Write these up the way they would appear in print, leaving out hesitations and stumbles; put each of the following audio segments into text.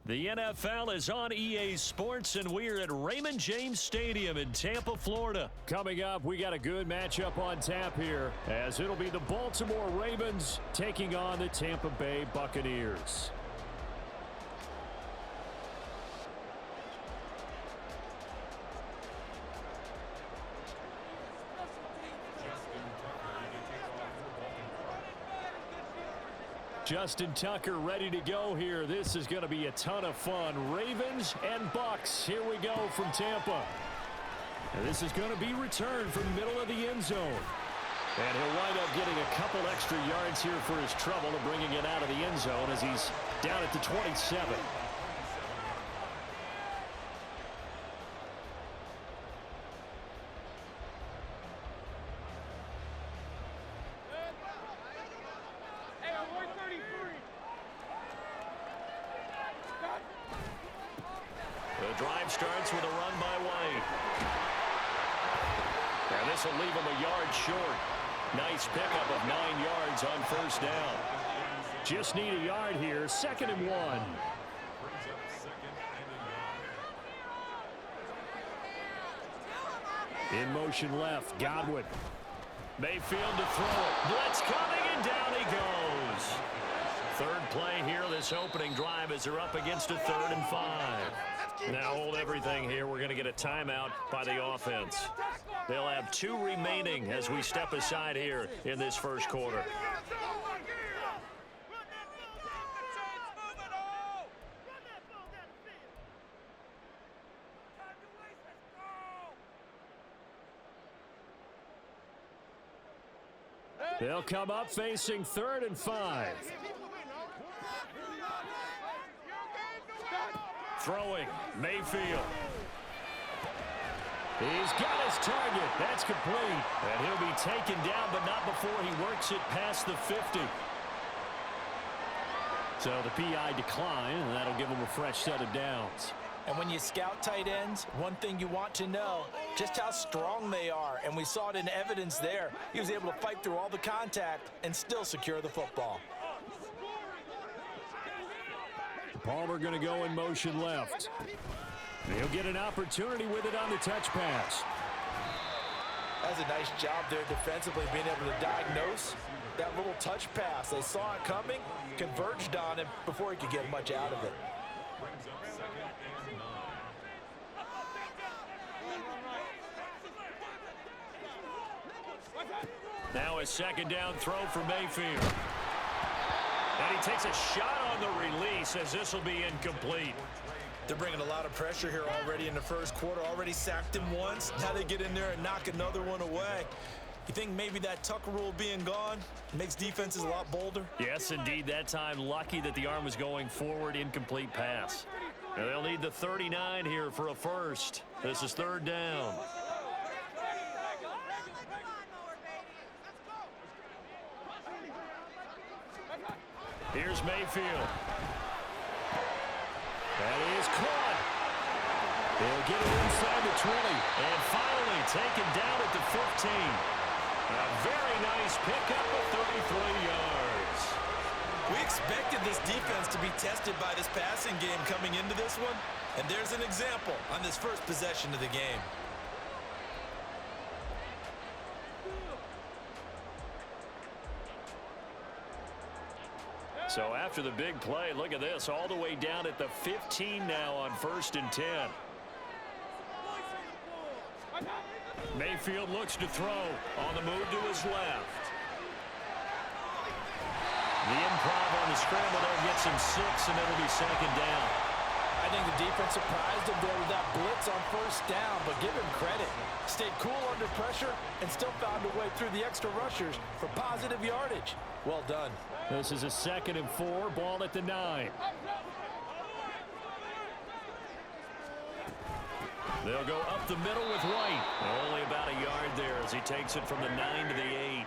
The NFL is on EA Sports, and we're at Raymond James Stadium in Tampa, Florida. Coming up, we got a good matchup on tap here, as it'll be the Baltimore Ravens taking on the Tampa Bay Buccaneers. Justin Tucker ready to go here. This is going to be a ton of fun. Ravens and Bucks. Here we go from Tampa. And this is going to be returned from the middle of the end zone. And he'll wind up getting a couple extra yards here for his trouble to bringing it out of the end zone as he's down at the 27. The drive starts with a run by White. And this will leave him a yard short. Nice pickup of 9 yards on first down. Just need a yard here. 2nd and 1. In motion left, Godwin. Mayfield to throw it. Blitz coming, and down he goes. Third play here this opening drive as they're up against a 3rd and 5. Now hold everything here. We're going to get a timeout by the offense. They'll have 2 remaining as we step aside here in this first quarter. They'll come up facing 3rd and 5. Throwing, Mayfield. He's got his target. That's complete. And he'll be taken down, but not before he works it past the 50. So the PI decline, and that'll give him a fresh set of downs. And when you scout tight ends, one thing you want to know, just how strong they are. And we saw it in evidence there. He was able to fight through all the contact and still secure the football. Palmer going to go in motion left. He'll get an opportunity with it on the touch pass. That's a nice job there defensively, being able to diagnose that little touch pass. They saw it coming, converged on him before he could get much out of it. Now a 2nd down throw for Mayfield. And he takes a shot on the release as this will be incomplete. They're bringing a lot of pressure here already in the first quarter. Already sacked him once. Now they get in there and knock another one away. You think maybe that Tucker rule being gone makes defenses a lot bolder? Yes, indeed. That time, lucky that the arm was going forward. Incomplete pass. And they'll need the 39 here for a first. This is 3rd down. Here's Mayfield. That is caught. They'll get it inside the 20. And finally taken down at the 15. A very nice pickup of 33 yards. We expected this defense to be tested by this passing game coming into this one. And there's an example on this first possession of the game. So after the big play, look at this, all the way down at the 15 now on 1st and 10. Mayfield looks to throw on the move to his left. The improv on the scramble there gets him 6, and it'll be 2nd down. I think the defense surprised him there with that blitz on 1st down, but give him credit. Stayed cool under pressure and still found a way through the extra rushers for positive yardage. Well done. This is a 2nd and 4, ball at the 9. They'll go up the middle with White. Only about a yard there as he takes it from the 9 to the 8.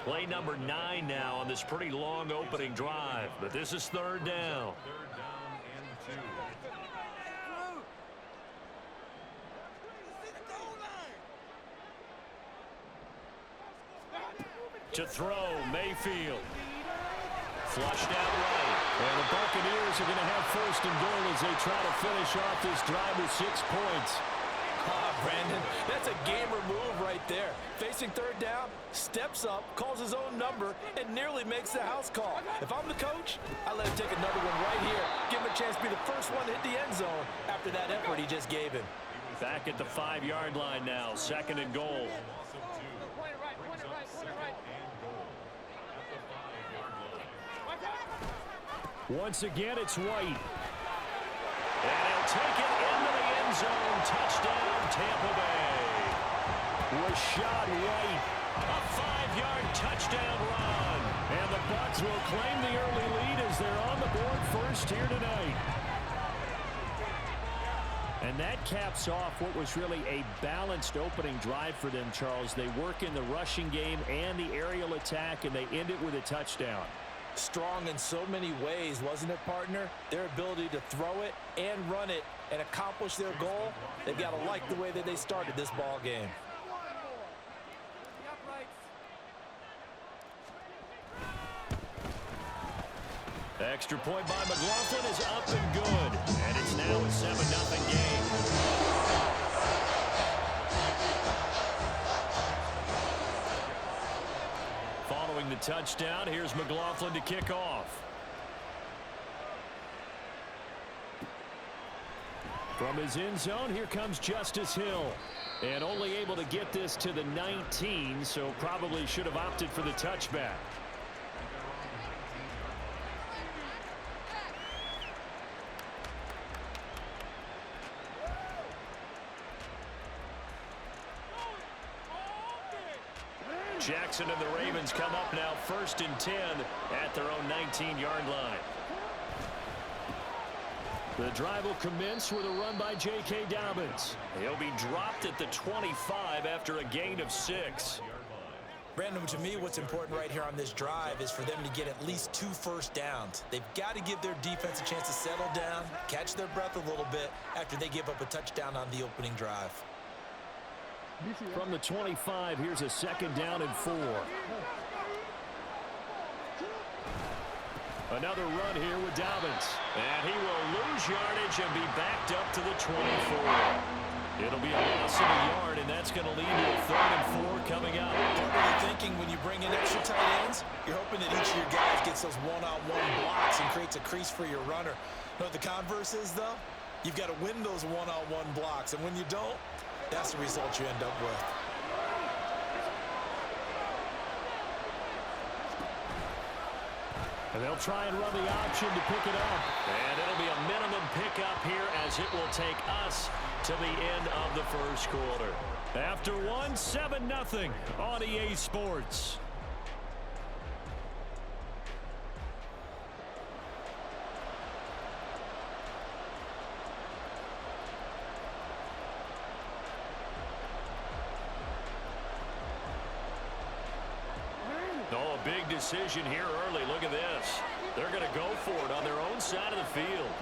Play number 9 now on this pretty long opening drive, but this is 3rd down. To throw, Mayfield. Flushed out right. And the Buccaneers are going to have first and goal as they try to finish off this drive with 6 points. Brandon, that's a gamer move right there. Facing third down, steps up, calls his own number, and nearly makes the house call. If I'm the coach, I let him take another one right here. Give him a chance to be the first one to hit the end zone after that effort he just gave him. Back at the 5-yard line now, second and goal. Once again, it's White. And he'll take it into the end zone. Touchdown, Tampa Bay. Rashad White. A 5-yard touchdown run. And the Bucs will claim the early lead as they're on the board first here tonight. And that caps off what was really a balanced opening drive for them, Charles. They work in the rushing game and the aerial attack, and they end it with a touchdown. Strong in so many ways, wasn't it, partner? Their ability to throw it and run it and accomplish their goal, they've got to like the way that they started this ball game. The extra point by McLaughlin is up and good. And it's now a 7-0 game. Following the touchdown, here's McLaughlin to kick off. From his end zone, here comes Justice Hill. And only able to get this to the 19, so probably should have opted for the touchback. Jackson and the Ravens come up now first and 10 at their own 19-yard line. The drive will commence with a run by J.K. Dobbins. He'll be dropped at the 25 after a gain of 6. Brandon, to me, what's important right here on this drive is for them to get at least 2 first downs. They've got to give their defense a chance to settle down, catch their breath a little bit after they give up a touchdown on the opening drive. From the 25, here's a second down and 4. Another run here with Dobbins. And he will lose yardage and be backed up to the 24. It'll be a loss of a yard, and that's going to lead to a 3rd and 4 coming up. What are you thinking when you bring in extra tight ends? You're hoping that each of your guys gets those one-on-one blocks and creates a crease for your runner. You know what the converse is, though? You've got to win those one-on-one blocks, and when you don't, that's the result you end up with. And they'll try and run the option to pick it up. And it'll be a minimum pickup here as it will take us to the end of the first quarter. After one, 7-0 on EA Sports. Oh, a big decision here early. Look at this. They're going to go for it on their own side of the field.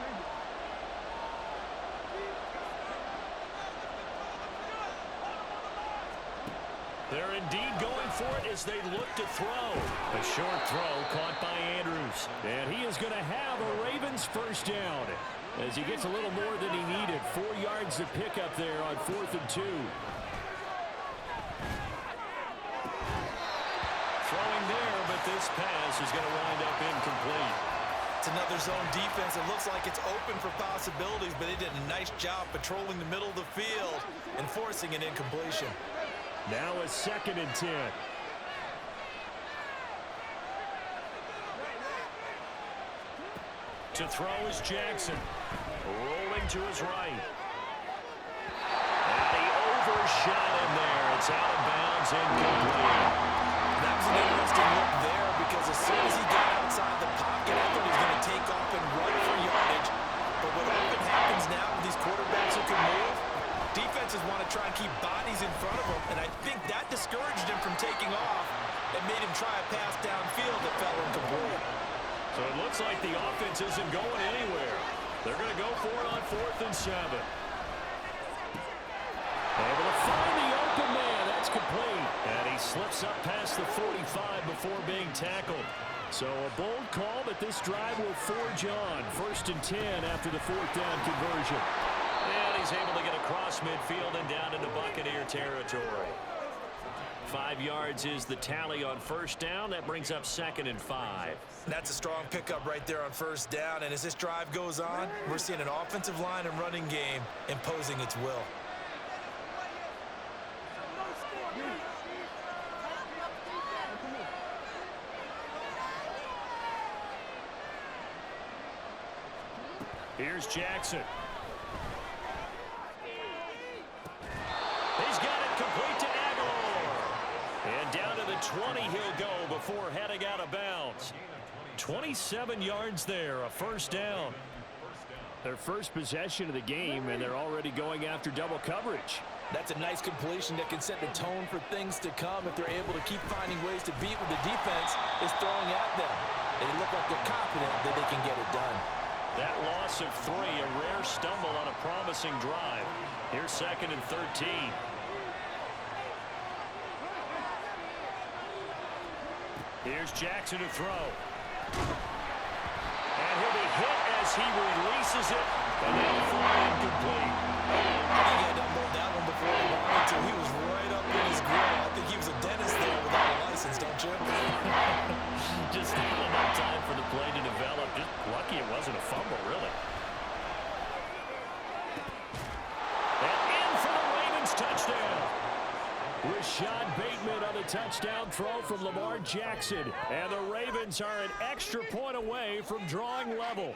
They're indeed going for it as they look to throw. A short throw caught by Andrews. And he is going to have a Ravens first down as he gets a little more than he needed. 4 yards to pick up there on 4th and 2. Throwing there, but this pass is going to wind up incomplete. It's another zone defense. It looks like it's open for possibilities, but they did a nice job patrolling the middle of the field and forcing an incompletion. Now a 2nd and 10. To throw is Jackson. Rolling to his right. And he overshot him there. It's out of bounds, incomplete. That was an interesting look there because as soon as he got outside the pocket, I thought he was going to take off and run for yardage. But what often happens now with these quarterbacks who can move, defenses want to try and keep bodies in front of them, and I think that discouraged him from taking off and made him try a pass downfield that fell incomplete. So it looks like the offense isn't going anywhere. They're going to go for it on 4th and 7. Able to find the open man. That's complete. And he slips up past the 45 before being tackled. So a bold call, but this drive will forge on. 1st and 10 after the 4th down conversion. And he's able to get across midfield and down into Buccaneer territory. 5 yards is the tally on 1st down. That brings up 2nd and 5. That's a strong pickup right there on 1st down. And as this drive goes on, we're seeing an offensive line and running game imposing its will. Here's Jackson. He's got it complete to Aguilar. And down to the 20 he'll go before heading out of bounds. 27 yards there, a 1st down. Their first possession of the game, and they're already going after double coverage. That's a nice completion that can set the tone for things to come if they're able to keep finding ways to beat what the defense is throwing at them. They look like they're confident that they can get it done. That loss of 3, a rare stumble on a promising drive. Here's 2nd and 13. Here's Jackson to throw. And he'll be hit as he releases it. And then thrown incomplete. I think he had to unload that one before he wanted to. He was right up in his grill. I think he was a dentist there without a license, don't you? Just not enough time for the play to develop. Just lucky it wasn't a fumble, really. And in for the Ravens touchdown. Rashad Bateman on the touchdown throw from Lamar Jackson. And the Ravens are an extra point away from drawing level.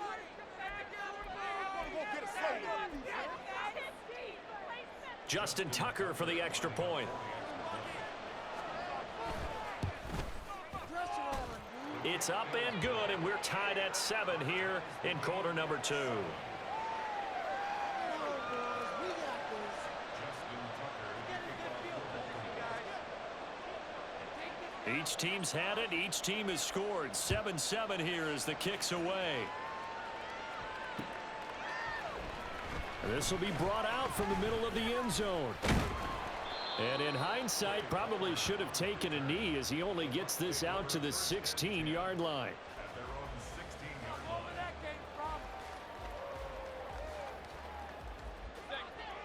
Justin Tucker for the extra point. It's up and good, and we're tied at 7 here in quarter number 2. Each team's had it. Each team has scored. 7-7 here as the kick's away. This will be brought out from the middle of the end zone. And in hindsight, probably should have taken a knee as he only gets this out to the 16-yard line.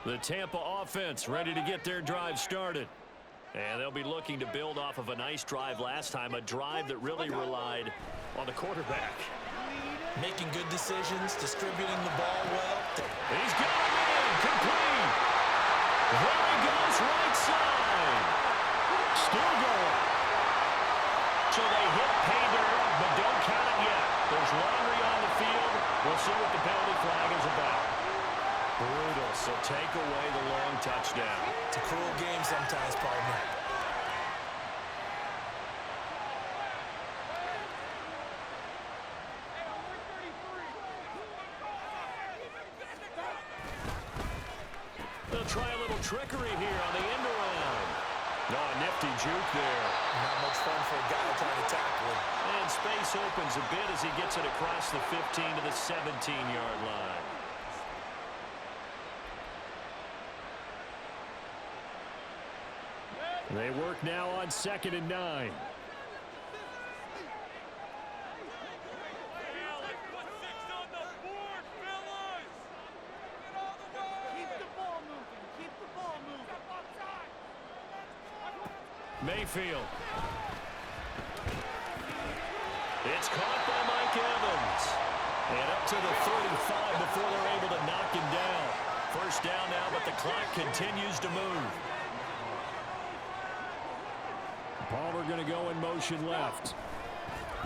The Tampa offense ready to get their drive started. And they'll be looking to build off of a nice drive last time, a drive that really relied on the quarterback. Making good decisions, distributing the ball well. He's got it in, complete. There he goes, right side. Still going. So they hit pay dirt, but don't count it yet. There's laundry on the field. We'll see what the penalty flag is about. Brutal, so take away the long touchdown. It's a cruel game sometimes, partner. They'll try a little trickery here on the end around. No, a nifty juke there. Not much fun for a guy trying to tackle him. And space opens a bit as he gets it across the 15 to the 17-yard line. They work now on 2nd and 9. Mayfield. It's caught by Mike Evans. And up to the 35 before they're able to knock him down. 1st down now, but the clock continues to move. Palmer going to go in motion left.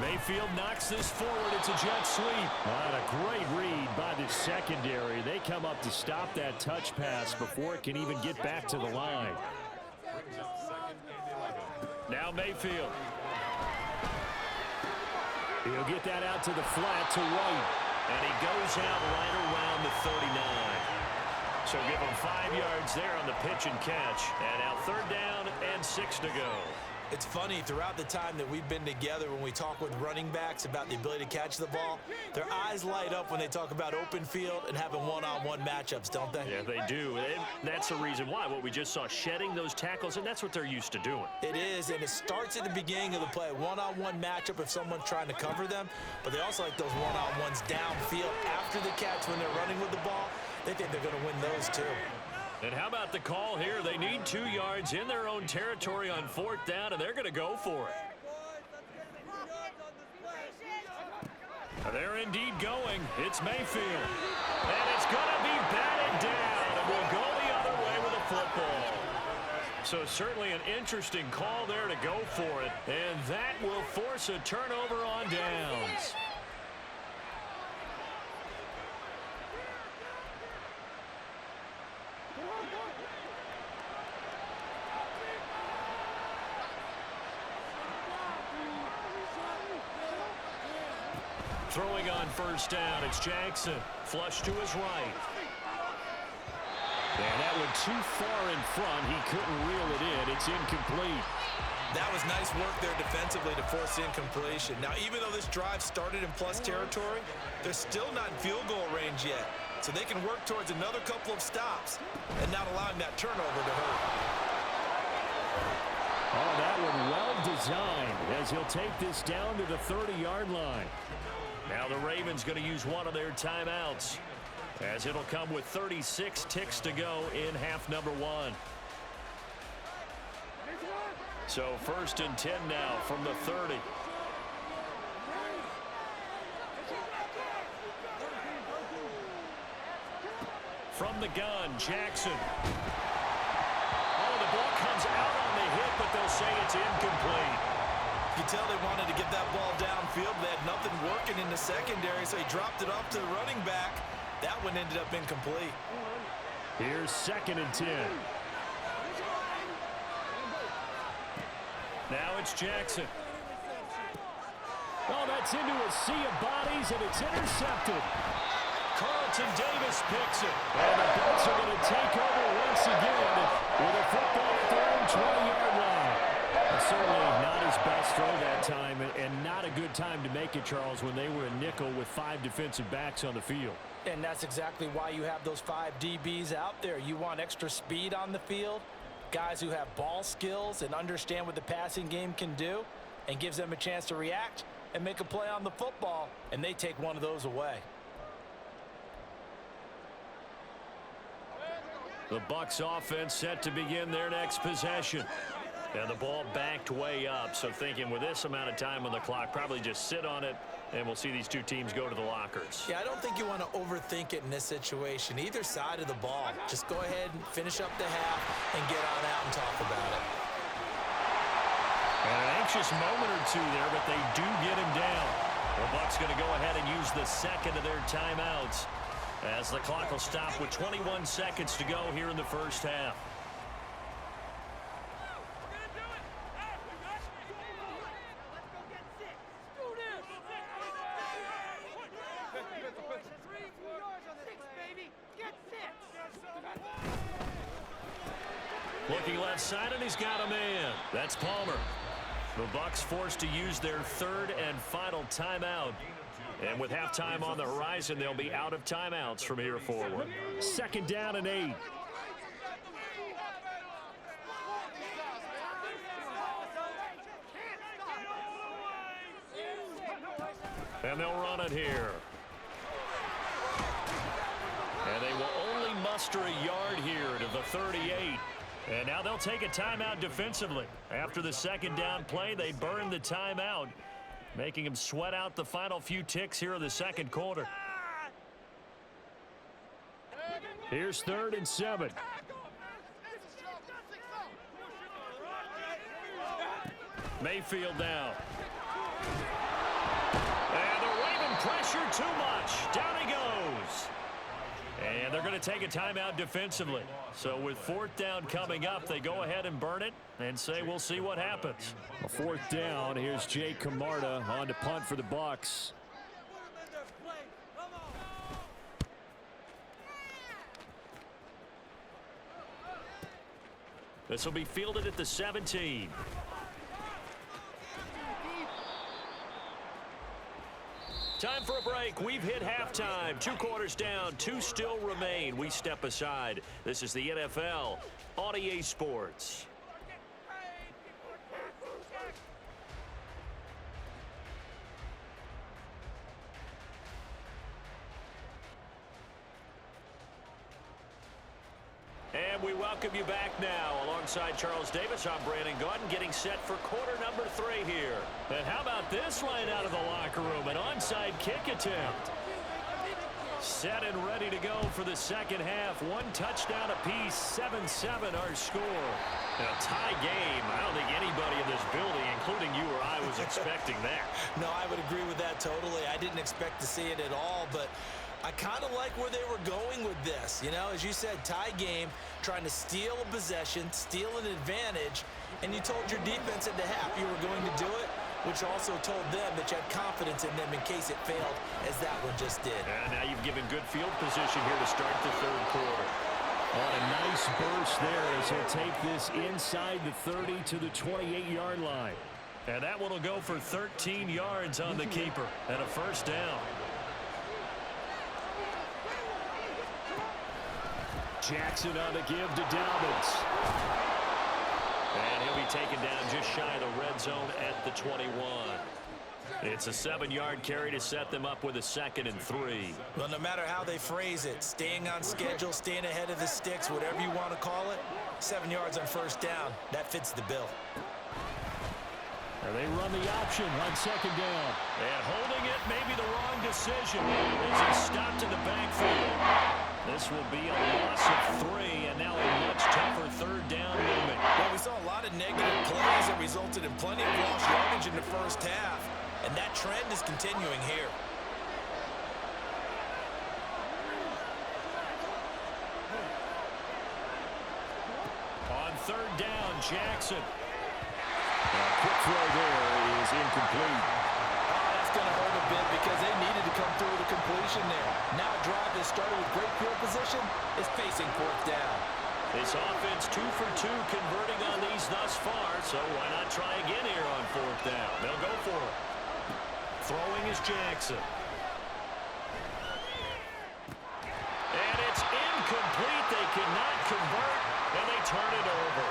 Mayfield knocks this forward. It's a jet sweep. What a great read by the secondary. They come up to stop that touch pass before it can even get back to the line. Now Mayfield. He'll get that out to the flat to White. And he goes out right around the 39. So give them 5 yards there on the pitch and catch. And now 3rd down and 6 to go. It's funny, throughout the time that we've been together, when we talk with running backs about the ability to catch the ball, their eyes light up when they talk about open field and having one-on-one matchups, don't they? Yeah, they do. And that's the reason why. What we just saw, shedding those tackles, and that's what they're used to doing. It is, and it starts at the beginning of the play. One-on-one matchup if someone's trying to cover them, but they also like those one-on-ones downfield after the catch when they're running with the ball. They think they're going to win those too. And how about the call here? They need 2 yards in their own territory on 4th down, and they're going to go for it. They're indeed going. It's Mayfield. And it's going to be batted down, and we'll go the other way with a football. So certainly an interesting call there to go for it, and that will force a turnover on downs. Throwing on 1st down, it's Jackson. Flush to his right. And that went too far in front. He couldn't reel it in. It's incomplete. That was nice work there defensively to force incompletion. Now, even though this drive started in plus territory, they're still not in field goal range yet. So they can work towards another couple of stops and not allowing that turnover to hurt. Oh, that one well designed as he'll take this down to the 30-yard line. Now the Ravens going to use one of their timeouts, as it'll come with 36 ticks to go in half number 1. So 1st and 10 now from the 30. From the gun, Jackson. Oh, the ball comes out on the hit, but they'll say it's incomplete. You can tell they wanted to get that ball downfield. They had nothing working in the secondary, so he dropped it off to the running back. That one ended up incomplete. Here's 2nd and 10. Now it's Jackson. Oh, that's into a sea of bodies, and it's intercepted. Carlton Davis picks it. And the Bucs are going to take over once again with a football at their own 20-yard line. Certainly not his best throw that time, and not a good time to make it, Charles, when they were a nickel with 5 defensive backs on the field. And that's exactly why you have those 5 DBs out there. You want extra speed on the field, guys who have ball skills and understand what the passing game can do, and gives them a chance to react and make a play on the football, and they take one of those away. The Bucs offense set to begin their next possession. And the ball backed way up, so thinking with this amount of time on the clock, probably just sit on it, and we'll see these 2 teams go to the lockers. Yeah, I don't think you want to overthink it in this situation. Either side of the ball, just go ahead and finish up the half and get on out and talk about it. And an anxious moment or 2 there, but they do get him down. The Bucs going to go ahead and use the 2nd of their timeouts, as the clock will stop with 21 seconds to go here in the 1st half. Looking left side, and he's got a man. That's Palmer. The Bucs forced to use their 3rd and final timeout. And with halftime on the horizon, they'll be out of timeouts from here forward. 2nd down and 8. And they'll run it here. And they will only muster a yard here to the 38. And now they'll take a timeout defensively. After the 2nd down play, they burn the timeout, making them sweat out the final few ticks here in the 2nd quarter. Here's 3rd and 7. Mayfield now. And the Raven pressure too much. Down he goes. And they're going to take a timeout defensively. So with 4th down coming up, they go ahead and burn it and say we'll see what happens. A 4th down. Here's Jake Camarda on to punt for the Bucs. This will be fielded at the 17. Time for a break. We've hit halftime. 2 quarters down, 2 still remain. We step aside. This is the NFL on EA Sports. And we welcome you back now. Alongside Charles Davis, I'm Brandon Gaudin, getting set for quarter number 3 here. And how about this line out of the locker room? An onside kick attempt. Set and ready to go for the second half. 1 touchdown apiece, 7-7 our score. A tie game. I don't think anybody in this building, including you or I, was expecting that. No, I would agree with that totally. I didn't expect to see it at all, but I kind of like where they were going with this. You know, as you said, tie game, trying to steal a possession, steal an advantage, and you told your defense at the half you were going to do it, which also told them that you had confidence in them in case it failed, as that one just did. And now you've given good field position here to start the third quarter. On a nice burst there as he'll take this inside the 30 to the 28-yard line. And that one will go for 13 yards on the keeper and a first down. Jackson on the give to Dobbins. And he'll be taken down just shy of the red zone at the 21. It's a 7-yard carry to set them up with a 2nd and 3. Well, no matter how they phrase it, staying on schedule, staying ahead of the sticks, whatever you want to call it, 7 yards on first down, that fits the bill. They run the option on 2nd down. And holding it may be the wrong decision as he stopped in the backfield. This will be a loss of 3, and now a much tougher 3rd down moment. Well, we saw a lot of negative plays that resulted in plenty of lost yardage in the first half, and that trend is continuing here. On 3rd down, Jackson. A quick throw there is incomplete. That's going to hurt a bit because they needed to come through with a completion there. Now a drive that started with great field position is facing 4th down. This offense 2 for 2 converting on these thus far, so why not try again here on 4th down? They'll go for it. Throwing is Jackson. And it's incomplete. They cannot convert, and they turn it over.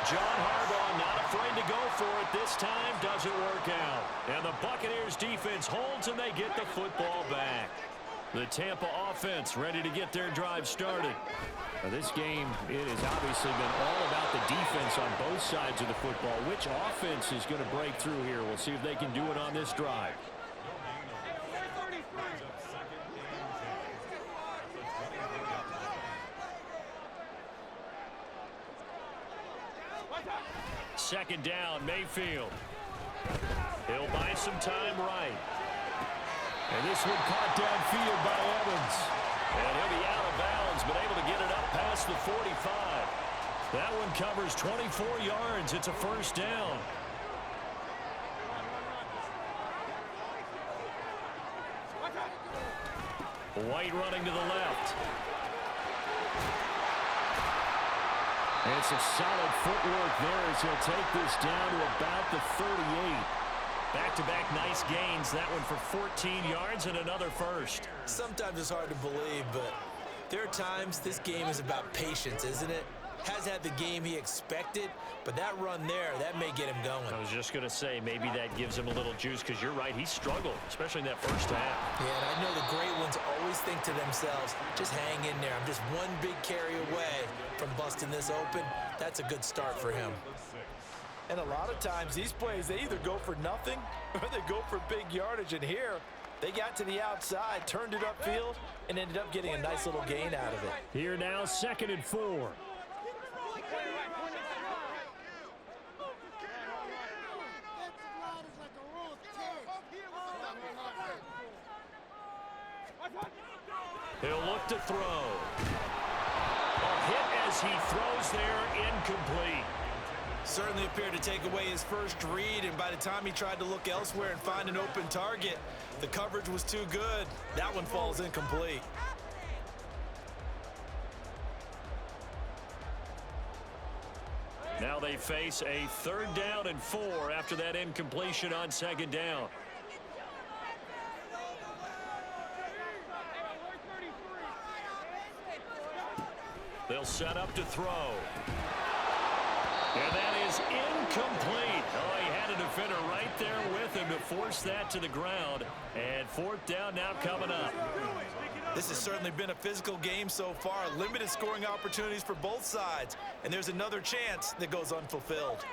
John Harbaugh not afraid to go for it this time. Doesn't work out. And the Buccaneers defense holds, and they get the football back. The Tampa offense ready to get their drive started. Now this game, it has obviously been all about the defense on both sides of the football. Which offense is going to break through here? We'll see if they can do it on this drive. Second down, Mayfield. He'll buy some time right. And this one caught downfield by Evans. And he'll be out of bounds, but able to get it up past the 45. That one covers 24 yards. It's a first down. White running to the left. And some solid footwork there as he'll take this down to about the 38. Back-to-back nice gains. That one for 14 yards and another first. Sometimes it's hard to believe, but there are times this game is about patience, isn't it? Has had the game he expected, but that run there, that may get him going. I was just going to say, maybe that gives him a little juice, because you're right, he struggled, especially in that first half. Yeah, and I know the great ones always think to themselves, just hang in there. I'm just one big carry away from busting this open. That's a good start for him. And a lot of times, these plays, they either go for nothing or they go for big yardage. And here, they got to the outside, turned it upfield, and ended up getting a nice little gain out of it. Here now, 2nd and 4. He'll look to throw. A hit as he throws there, incomplete. Certainly appeared to take away his first read, and by the time he tried to look elsewhere and find an open target, the coverage was too good. That one falls incomplete. Now they face a 3rd down and 4 after that incompletion on 2nd down. They'll set up to throw. And that is incomplete. Oh, he had a defender right there with him to force that to the ground. And 4th down now coming up. This has certainly been a physical game so far. Limited scoring opportunities for both sides. And there's another chance that goes unfulfilled.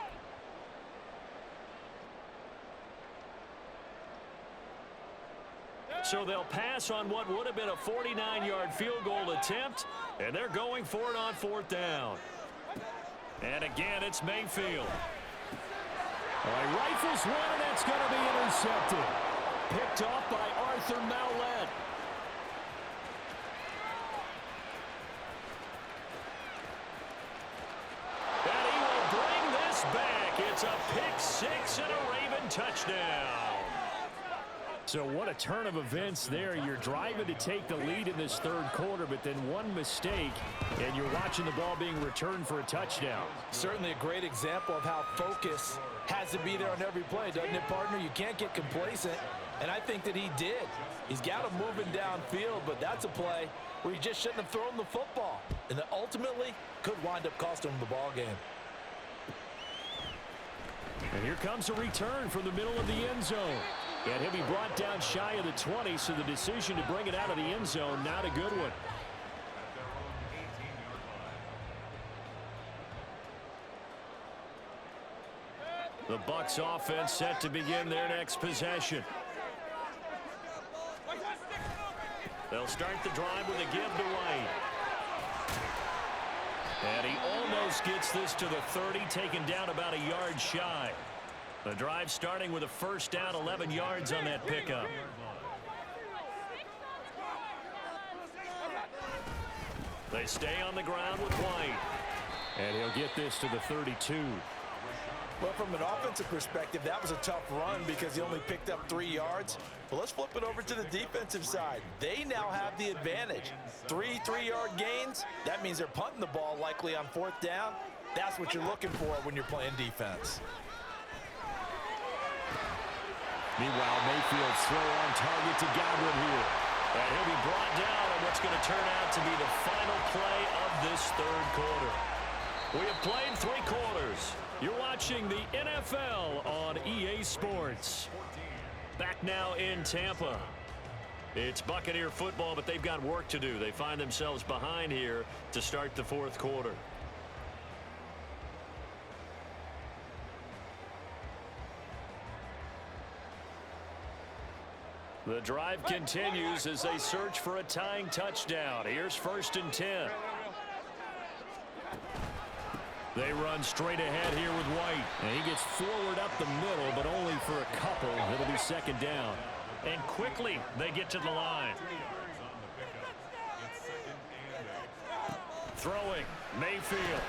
So they'll pass on what would have been a 49-yard field goal attempt. And they're going for it on 4th down. And again, it's Mayfield. He rifles one, and that's going to be intercepted. Picked off by Arthur Maulet. And he will bring this back. It's a pick 6 and a Raven touchdown. So what a turn of events there. You're driving to take the lead in this 3rd quarter, but then one mistake, and you're watching the ball being returned for a touchdown. Certainly a great example of how focus has to be there on every play, doesn't it, partner? You can't get complacent, and I think that he did. He's got him moving downfield, but that's a play where he just shouldn't have thrown the football, and that ultimately could wind up costing him the ball game. And here comes a return from the middle of the end zone. And he'll be brought down shy of the 20, so the decision to bring it out of the end zone, not a good one. The Bucs offense set to begin their next possession. They'll start the drive with a give to White. And he almost gets this to the 30, taken down about a yard shy. The drive starting with a 1st down, 11 yards on that pickup. They stay on the ground with White. And he'll get this to the 32. Well, from an offensive perspective, that was a tough run because he only picked up 3 yards. But let's flip it over to the defensive side. They now have the advantage. 3 3-yard gains. That means they're punting the ball likely on 4th down. That's what you're looking for when you're playing defense. Meanwhile, Mayfield's throw on target to Godwin here. And he'll be brought down on what's going to turn out to be the final play of this 3rd quarter. We have played 3 quarters. You're watching the NFL on EA Sports. Back now in Tampa. It's Buccaneer football, but they've got work to do. They find themselves behind here to start the 4th quarter. The drive continues as they search for a tying touchdown. Here's 1st and 10. They run straight ahead here with White. And he gets forward up the middle, but only for a couple. It'll be 2nd down. And quickly they get to the line. Throwing, Mayfield.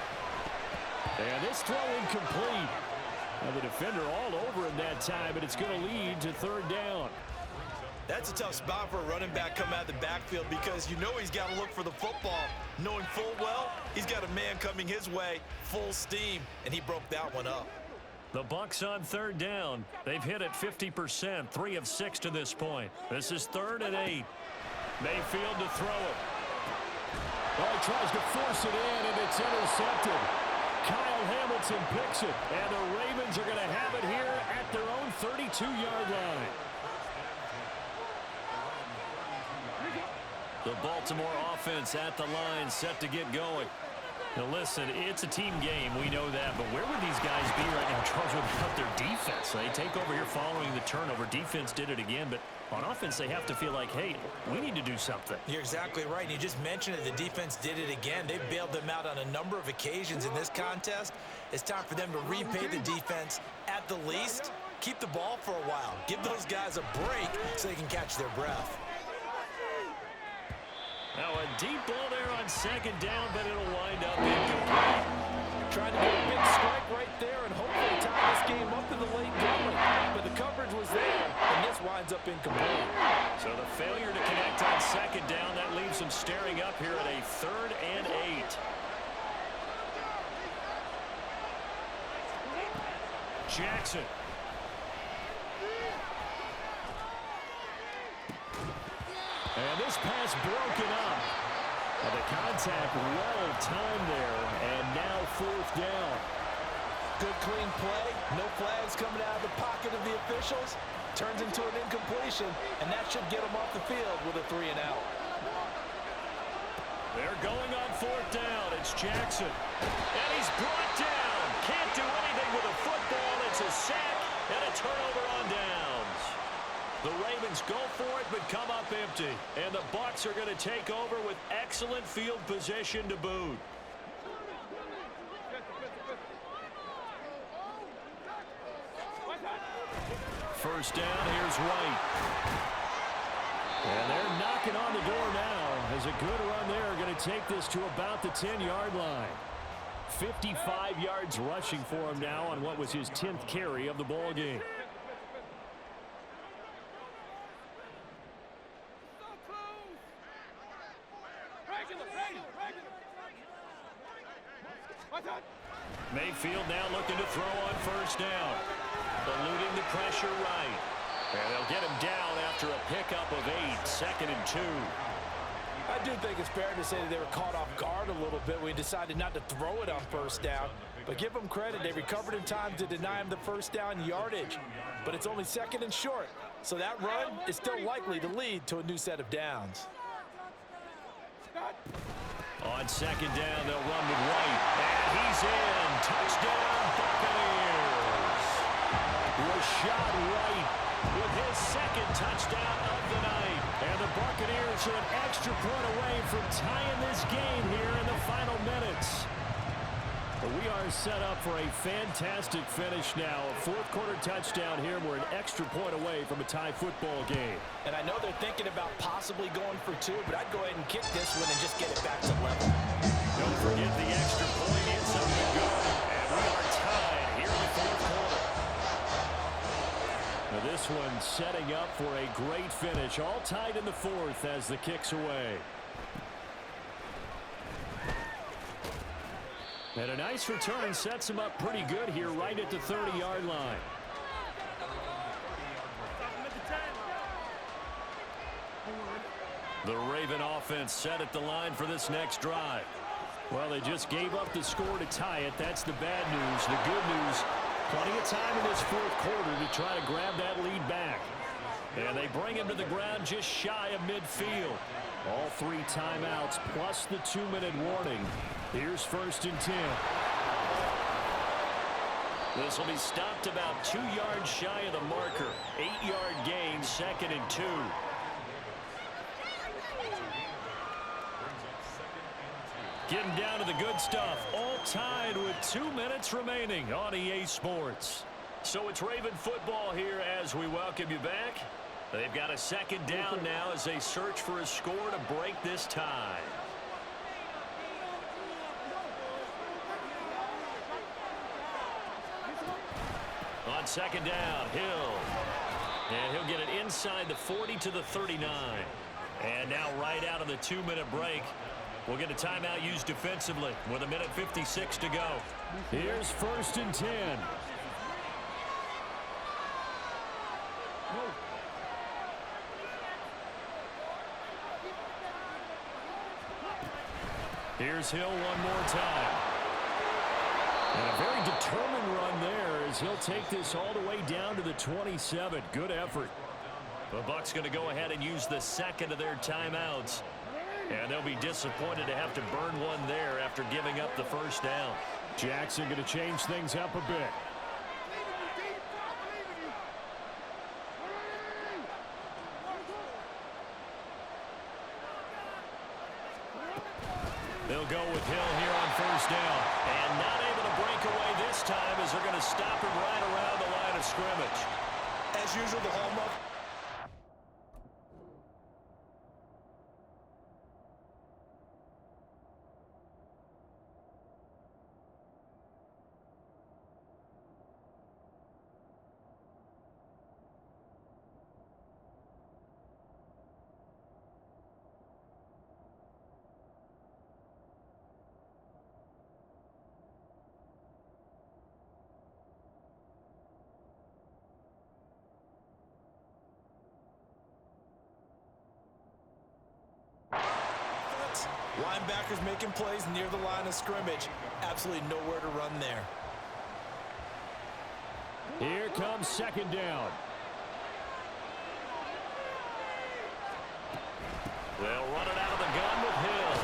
And this throw incomplete. Now the defender all over him that time, but it's going to lead to 3rd down. That's a tough spot for a running back coming out of the backfield because you know he's got to look for the football, knowing full well he's got a man coming his way, full steam, and he broke that one up. The Bucs on 3rd down. They've hit it 50%, 3 of 6 to this point. This is 3rd and 8. Mayfield to throw it. Well, he tries to force it in, and it's intercepted. Kyle Hamilton picks it, and the Ravens are going to have it here at their own 32-yard line. The Baltimore offense at the line, set to get going. Now listen, it's a team game, we know that, but where would these guys be right now, Charles, without their defense? They take over here following the turnover. Defense did it again, but on offense they have to feel like, hey, we need to do something. You're exactly right, and you just mentioned it. The defense did it again. They bailed them out on a number of occasions in this contest. It's time for them to repay the defense at the least. Keep the ball for a while. Give those guys a break so they can catch their breath. Now a deep ball there on 2nd down, but it'll wind up incomplete. Trying to get a big strike right there and hopefully tie this game up in the late going. But the coverage was there, and this winds up incomplete. So the failure to connect on 2nd down, that leaves them staring up here at a 3rd and 8. Jackson. And this pass broken up. And the contact well timed there, and now 4th down. Good clean play. No flags coming out of the pocket of the officials. Turns into an incompletion, and that should get them off the field with a 3-and-out. They're going on 4th down. It's Jackson. And he's brought down. Can't do anything with a football. It's a sack and a turnover on downs. The Ravens go for it but come up empty. And the Bucs are going to take over with excellent field position to boot. First down, here's White. And they're knocking on the door now as a good run there. Going to take this to about the 10-yard line. 55 yards rushing for him now on what was his 10th carry of the ball game. Mayfield now looking to throw on first down. Eluding the pressure right. And they'll get him down after a pickup of 8, 2nd and 2. I do think it's fair to say that they were caught off guard a little bit. We decided not to throw it on first down. But give them credit. They recovered in time to deny him the first down yardage. But it's only 2nd and short. So that run is still likely to lead to a new set of downs. On 2nd down, they'll run with White. And he's in. Touchdown, Buccaneers. Rashad White with his 2nd touchdown of the night. And the Buccaneers are an extra point away from tying this game here in the final minutes. But we are set up for a fantastic finish now. A 4th quarter touchdown here. We're an extra point away from a tie football game. And I know they're thinking about possibly going for 2, but I'd go ahead and kick this one and just get it back to level. Don't forget the extra point. It's up to go. And we are tied here in the 4th quarter. Now this one setting up for a great finish. All tied in the 4th as the kick's away. And a nice return sets him up pretty good here right at the 30-yard line. The Raven offense set at the line for this next drive. Well, they just gave up the score to tie it. That's the bad news. The good news, plenty of time in this 4th quarter to try to grab that lead back. And they bring him to the ground just shy of midfield. All 3 timeouts plus the 2-minute warning. Here's 1st and 10. This will be stopped about 2 yards shy of the marker. 8-yard gain, 2nd and 2. Getting down to the good stuff. All tied with 2 minutes remaining on EA Sports. So it's Raven football here as we welcome you back. They've got a 2nd down now as they search for a score to break this tie. On 2nd down, Hill. And he'll get it inside the 40 to the 39. And now right out of the 2-minute break, we'll get a timeout used defensively with 1:56 to go. Here's 1st and 10. Here's Hill one more time. And a very determined run there as he'll take this all the way down to the 27. Good effort. The Bucs going to go ahead and use the 2nd of their timeouts. And they'll be disappointed to have to burn one there after giving up the first down. Jackson going to change things up a bit. They'll go with Hill here on first down. And not able to break away this time as they're going to stop him right around the line of scrimmage. As usual, the hallmark. Linebackers making plays near the line of scrimmage. Absolutely nowhere to run there. Here comes second down. They'll run it out of the gun with Hill.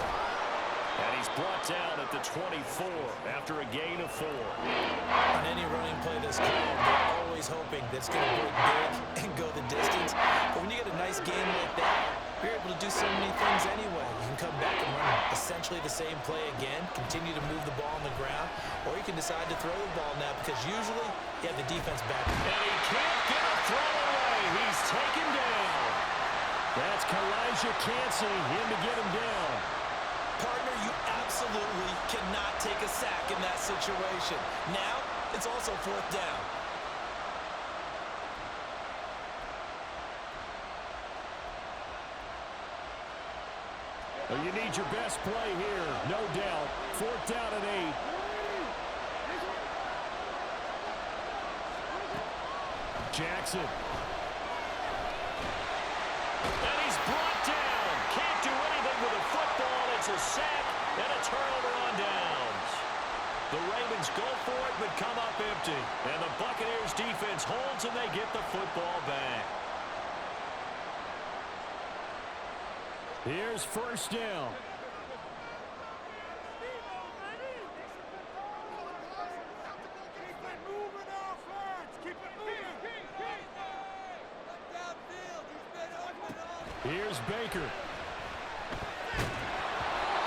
And he's brought down at the 24 after a gain of 4. On any running play that's called, they're always hoping that it's going to break big and go the distance. But when you get a nice game like that, you're able to do so many things anyway. You can come back and run essentially the same play again, continue to move the ball on the ground, or you can decide to throw the ball now because usually you have the defense back. And he can't get a throw away. He's taken down. That's Kalijah Cansey in to get him down. Partner, you absolutely cannot take a sack in that situation. Now, it's also fourth down. Well, you need your best play here, no doubt. Fourth down and 8. Jackson. And he's brought down. Can't do anything with a football. It's a sack and a turnover on downs. The Ravens go for it but come up empty. And the Buccaneers defense holds and they get the football back. Here's first down. Here's Baker.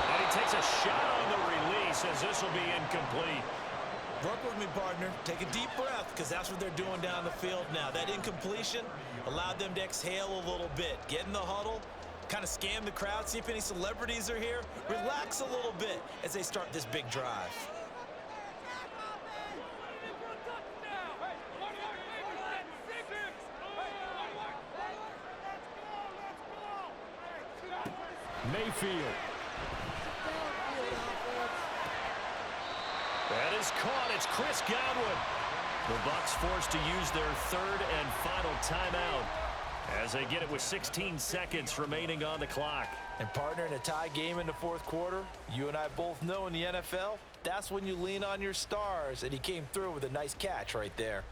And he takes a shot on the release as this will be incomplete. Work with me, partner. Take a deep breath because that's what they're doing down the field now. That incompletion allowed them to exhale a little bit. Get in the huddle, kind of scan the crowd, see if any celebrities are here. Relax a little bit as they start this big drive. Mayfield. That is caught. It's Chris Godwin. The Bucs forced to use their third and final timeout as they get it with 16 seconds remaining on the clock. And partner, in a tie game in the fourth quarter, you and I both know in the NFL, that's when you lean on your stars, and he came through with a nice catch right there.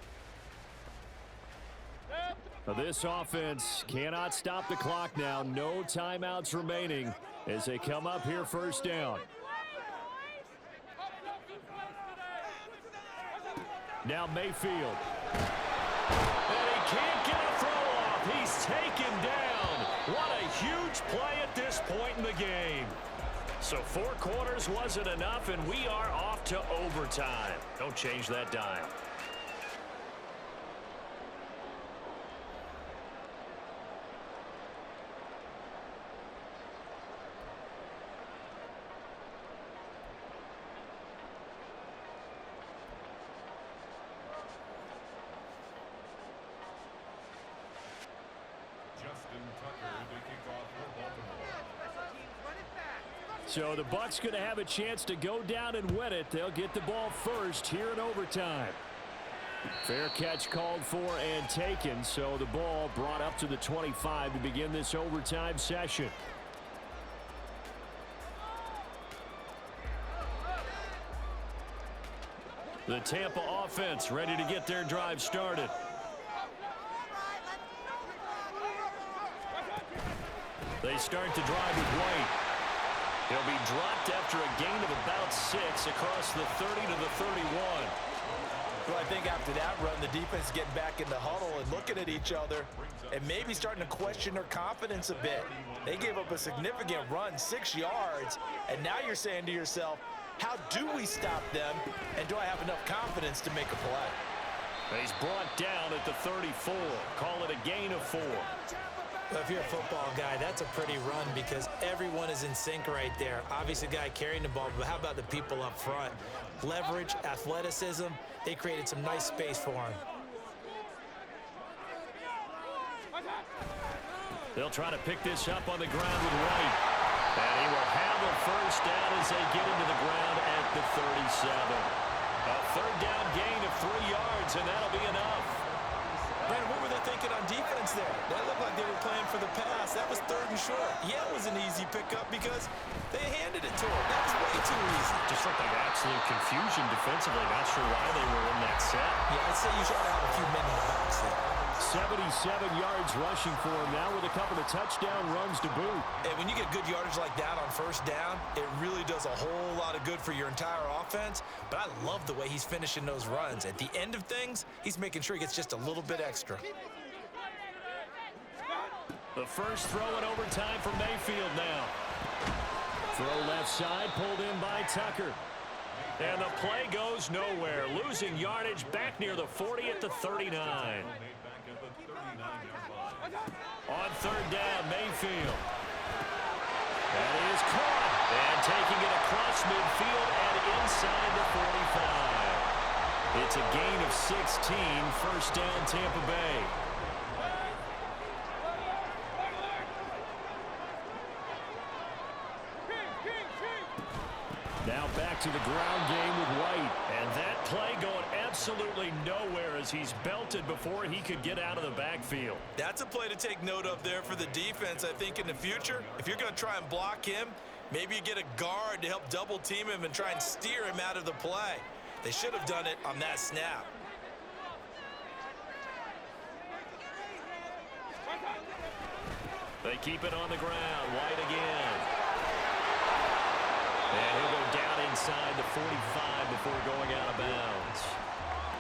This offense cannot stop the clock now. No timeouts remaining as they come up here first down. Now Mayfield. And he can't get a throw off. He's taken down. What a huge play at this point in the game. So 4 quarters wasn't enough, and we are off to overtime. Don't change that dime. So the Bucs going to have a chance to go down and win it. They'll get the ball first here in overtime. Fair catch called for and taken, so the ball brought up to the 25 to begin this overtime session. The Tampa offense ready to get their drive started. They start the drive with White. He'll be dropped after a gain of about 6 across the 30 to the 31. Well, I think after that run, the defense is getting back in the huddle and looking at each other and maybe starting to question their confidence a bit. They gave up a significant run, 6 yards, and now you're saying to yourself, how do we stop them, and do I have enough confidence to make a play? He's brought down at the 34. Call it a gain of 4. Well, if you're a football guy, that's a pretty run because everyone is in sync right there. Obviously, the guy carrying the ball, but how about the people up front? Leverage, athleticism, they created some nice space for him. They'll try to pick this up on the ground with White. And he will have a first down as they get into the ground at the 37. A third down gain of 3 yards, and that'll be enough. Brandon, what were they thinking on defense there? That looked like they were playing for the pass. That was 3rd and short. Yeah, it was an easy pickup because they handed it to him. That was way too easy. Just looked like absolute confusion defensively. Not sure why they were in that set. Yeah, I'd say you should have a few men in the backs there. 77 yards rushing for him now with a couple of touchdown runs to boot. And when you get good yardage like that on 1st down, it really does a whole lot of good for your entire offense. But I love the way he's finishing those runs. At the end of things, he's making sure he gets just a little bit extra. The first throw in overtime for Mayfield now. Throw left side, pulled in by Tucker. And the play goes nowhere. Losing yardage back near the 40 at the 39. On 3rd down, Mayfield. That is caught. And taking it across midfield and inside the 45. It's a gain of 16. 1st down, Tampa Bay. Now back to the ground game with White. And that play going absolutely nowhere as he's belted before he could get out of the backfield. That's a play to take note of there for the defense, I think, in the future. If you're going to try and block him, maybe you get a guard to help double team him and try and steer him out of the play. They should have done it on that snap. They keep it on the ground. White again. And he'll go down inside the 45 before going out of bounds.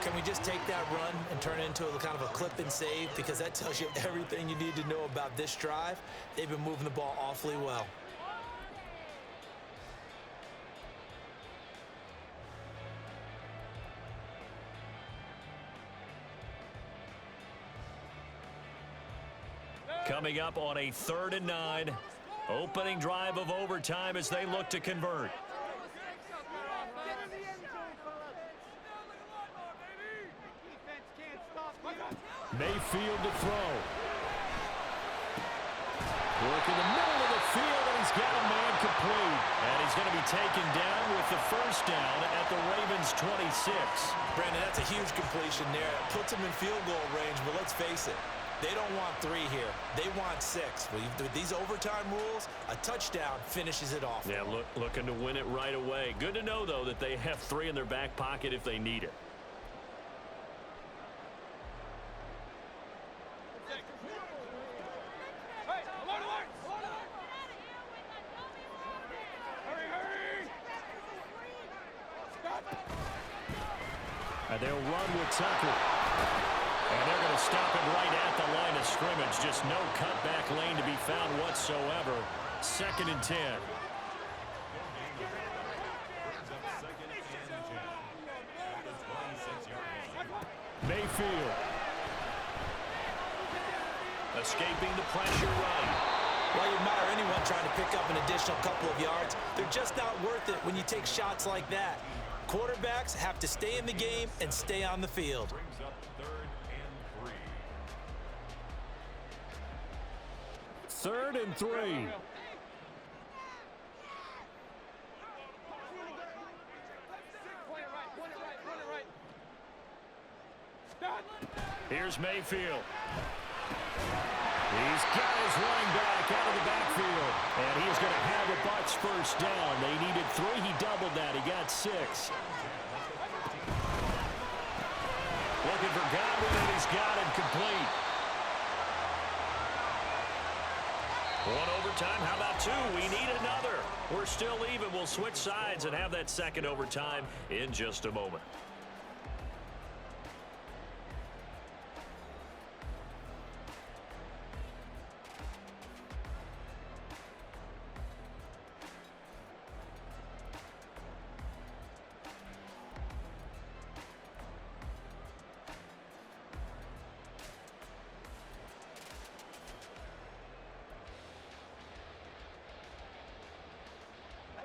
Can we just take that run and turn it into a kind of a clip and save? Because that tells you everything you need to know about this drive. They've been moving the ball awfully well. Coming up on a 3rd and 9. Opening drive of overtime as they look to convert. Mayfield to throw. Work in the middle of the field, and he's got a man complete. And he's going to be taken down with the 1st down at the Ravens 26. Brandon, that's a huge completion there. It puts them in field goal range, but let's face it. They don't want 3 here. They want 6. With these overtime rules, a touchdown finishes it off. Yeah, looking to win it right away. Good to know, though, that they have 3 in their back pocket if they need it. And they'll run with Tucker. And they're going to stop it right at the line of scrimmage. Just no cutback lane to be found whatsoever. 2nd and 10. Mayfield. Escaping the pressure right. Well, you admire anyone trying to pick up an additional couple of yards. They're just not worth it when you take shots like that. Quarterbacks have to stay in the game and stay on the field. Brings up 3rd and 3. 3rd and 3. Here's Mayfield. He's got his running back out of the backfield. And he's going to have a Bucs 1st down. They needed 3. He doubled that. He got 6. Looking for Godwin, and he's got him complete. 1 overtime. How about 2? We need another. We're still even. We'll switch sides and have that 2nd overtime in just a moment.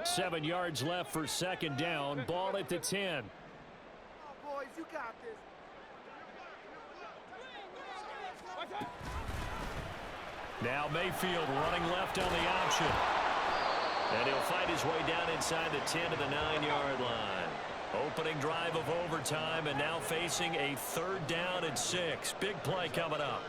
Seven yards left for 2nd down. Ball at the 10. Boys, you got this. Now Mayfield running left on the option. And he'll fight his way down inside the 10 to the 9-yard line. Opening drive of overtime, and now facing a 3rd down and 6. Big play coming up.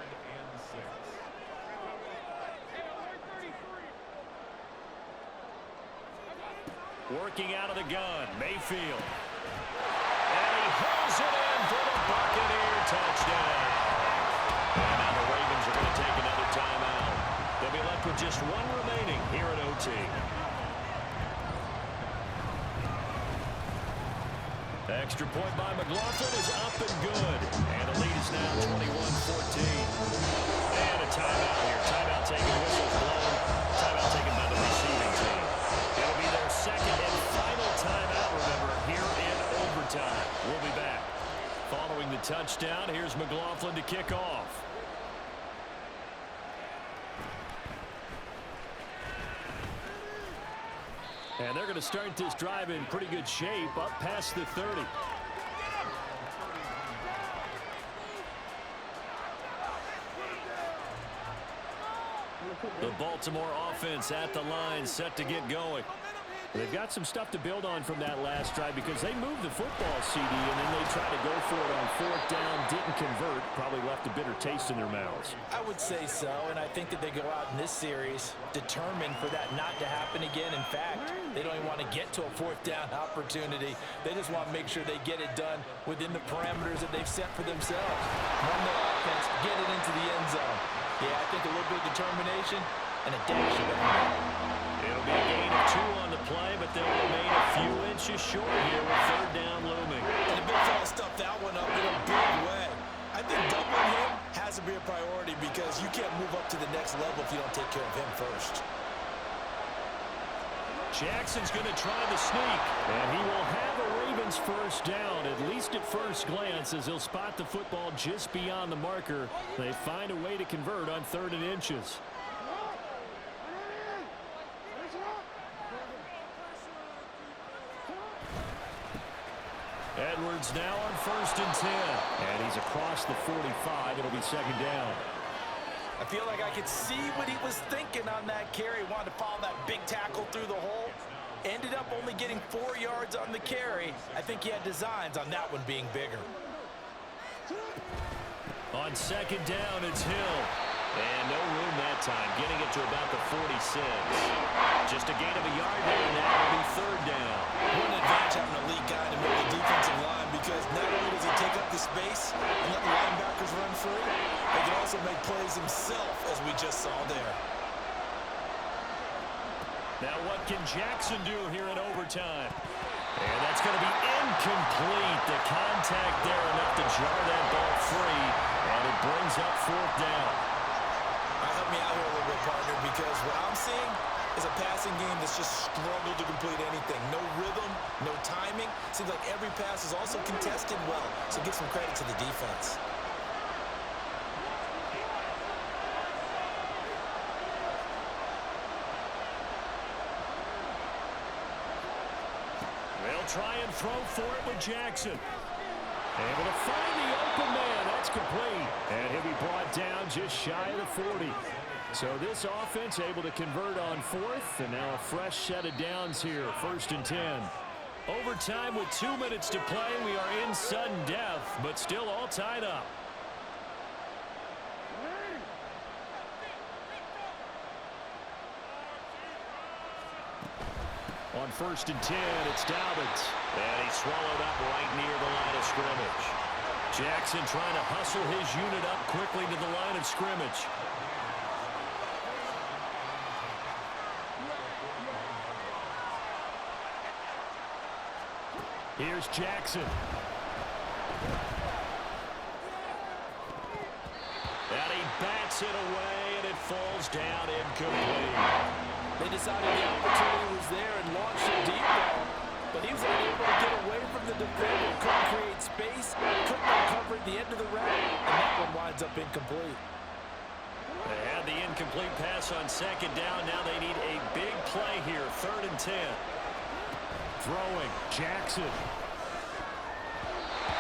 Working out of the gun, Mayfield. And he hauls it in for the Buccaneer touchdown. And now the Ravens are going to take another timeout. They'll be left with just 1 remaining here at OT. The extra point by McLaughlin is up and good. And the lead is now 21-14. And a timeout here. Timeout taken, whistles blown. Timeout taken by the receiving team. It'll be their 2nd and final timeout, remember, here in overtime. We'll be back. Following the touchdown, here's McLaughlin to kick off. And they're going to start this drive in pretty good shape, up past the 30. The Baltimore offense at the line, set to get going. They've got some stuff to build on from that last drive because they moved the football, CD, and then they tried to go for it on 4th down, didn't convert, probably left a bitter taste in their mouths. I would say so, and I think that they go out in this series determined for that not to happen again. In fact, they don't even want to get to a 4th down opportunity. They just want to make sure they get it done within the parameters that they've set for themselves. Run the offense, get it into the end zone. Yeah, I think a little bit of determination and a dash of it. It'll be a gain of 2 on the play, but they'll remain a few inches short here with 3rd down looming. And the big fella stuffed that one up in a big way. I think doubling him has to be a priority because you can't move up to the next level if you don't take care of him first. Jackson's going to try the sneak. And he will have a Ravens 1st down, at least at first glance, as he'll spot the football just beyond the marker. They find a way to convert on 3rd and inches. Edwards now on 1st and 10. And he's across the 45. It'll be 2nd down. I feel like I could see what he was thinking on that carry. Wanted to follow that big tackle through the hole. Ended up only getting 4 yards on the carry. I think he had designs on that one being bigger. On 2nd down, it's Hill. And no room that time, getting it to about the 46. Just a gain of a yard there, and that will be 3rd down. What an advantage having a lead guy in the middle of the defensive line, because not only does he take up the space and let the linebackers run free, he can also make plays himself, as we just saw there. Now what can Jackson do here in overtime? And that's going to be incomplete. The contact there enough to jar that ball free, and it brings up 4th down. Help me out here a little bit, partner, because what I'm seeing is a passing game that's just struggled to complete anything. No rhythm, no timing. Seems like every pass is also contested well, so give some credit to the defense. They'll try and throw for it with Jackson. Able to find the open man. That's complete. And he'll be brought down just shy of the 40. So this offense able to convert on 4th. And now a fresh set of downs here. 1st and 10. Overtime with 2 minutes to play. We are in sudden death, but still all tied up. On 1st and 10, it's Dobbins. And he's swallowed up right near the line of scrimmage. Jackson trying to hustle his unit up quickly to the line of scrimmage. Here's Jackson. And he bats it away, and it falls down incomplete. They decided the opportunity was there and launched a deep ball, but he was unable to get away from the defender, couldn't create space, couldn't recover at the end of the route, and that one winds up incomplete. They had the incomplete pass on 2nd down. Now they need a big play here, 3rd and 10. Throwing, Jackson.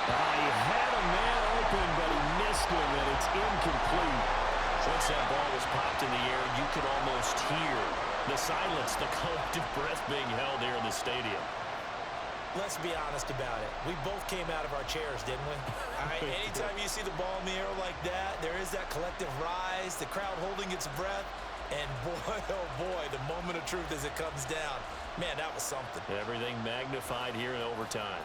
He had a man open, but he missed him, and it's incomplete. Once that ball was popped in the air, you could almost hear the silence, the collective breath being held here in the stadium. Let's be honest about it. We both came out of our chairs, didn't we? All right, anytime you see the ball in the air like that, there is that collective rise, the crowd holding its breath, and boy, oh boy, the moment of truth as it comes down. Man, that was something. Everything magnified here in overtime.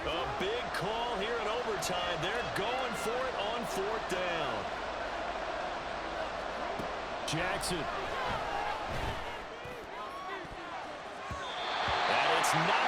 A big call here in overtime. They're going for it on 4th down. Jackson. And it's not